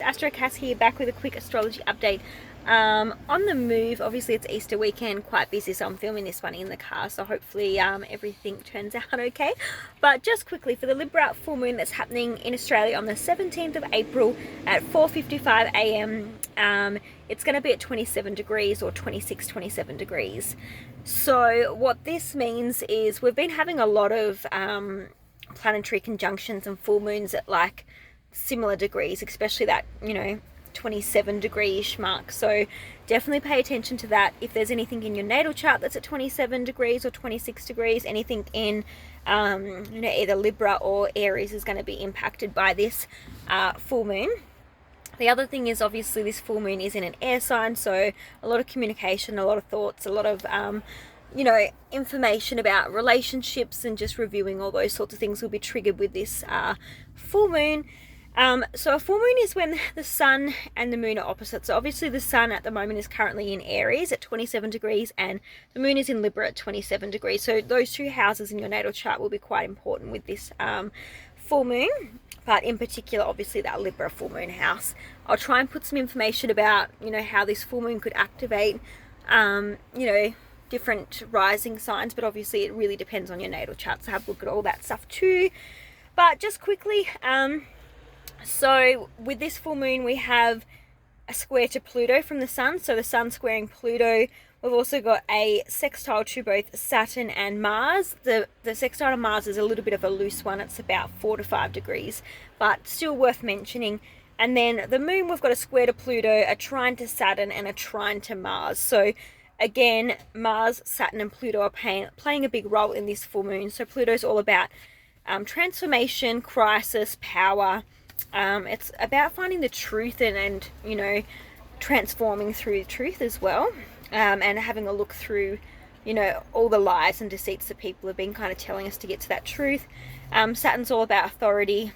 AstroCass here, back with a quick astrology update. On the move, obviously it's Easter weekend, quite busy, so I'm filming this one in the car, so hopefully everything turns out okay. But just quickly, for the Libra full moon that's happening in Australia on the 17th of April at 4:55 a.m, it's going to be at 27 degrees or 27 degrees. So what this means is we've been having a lot of planetary conjunctions and full moons at like similar degrees, especially that 27 degree-ish mark. So definitely pay attention to that. If there's anything in your natal chart that's at 27 degrees or 26 degrees, anything in either Libra or Aries is going to be impacted by this full moon. The other thing is, obviously this full moon is in an air sign, so a lot of communication, a lot of thoughts, a lot of information about relationships and just reviewing all those sorts of things will be triggered with this full moon. So a full moon is when the sun and the moon are opposite. So obviously the sun at the moment is currently in Aries at 27 degrees and the moon is in Libra at 27 degrees. So those two houses in your natal chart will be quite important with this full moon. But in particular, obviously that Libra full moon house. I'll try and put some information about, how this full moon could activate, different rising signs. But obviously it really depends on your natal chart. So have a look at all that stuff too. But just quickly, so with this full moon, we have a square to Pluto from the sun. So the sun squaring Pluto. We've also got a sextile to both Saturn and Mars. The sextile to Mars is a little bit of a loose one. It's about 4 to 5 degrees, but still worth mentioning. And then the moon, we've got a square to Pluto, a trine to Saturn, and a trine to Mars. So again, Mars, Saturn, and Pluto are playing a big role in this full moon. So Pluto's all about transformation, crisis, power. It's about finding the truth and transforming through the truth as well, and having a look through all the lies and deceits that people have been kind of telling us to get to that truth. Saturn's all about authority,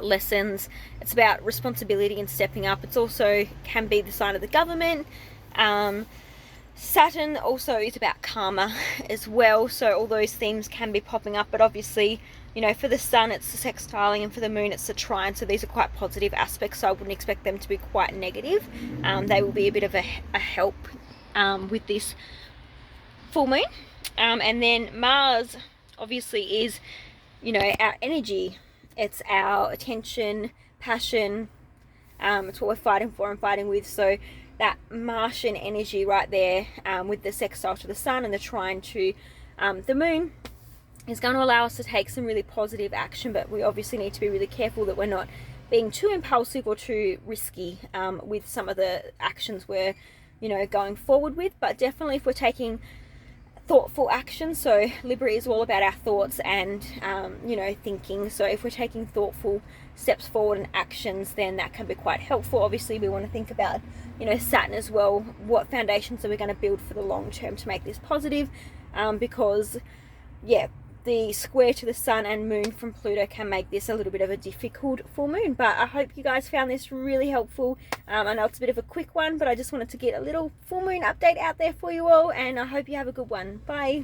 lessons. It's about responsibility and stepping up. It's also can be the sign of the government. Saturn also is about karma as well, so all those themes can be popping up. But obviously, for the sun it's the sextiling, and for the moon it's the trine, so these are quite positive aspects, so I wouldn't expect them to be quite negative. They will be a bit of a help with this full moon. And then Mars obviously is our energy. It's our attention, passion. It's what we're fighting for and fighting with. So that Martian energy right there, with the sextile to the sun and the trine to the moon, is going to allow us to take some really positive action. But we obviously need to be really careful that we're not being too impulsive or too risky with some of the actions we're going forward with. But definitely if we're taking thoughtful action, so Libra is all about our thoughts and thinking. So if we're taking thoughtful steps forward and actions, then that can be quite helpful. Obviously we want to think about Saturn as well. What foundations are we going to build for the long term to make this positive? Because the square to the sun and moon from Pluto can make this a little bit of a difficult full moon. But I hope you guys found this really helpful. I know it's a bit of a quick one, but I just wanted to get a little full moon update out there for you all, and I hope you have a good one. Bye.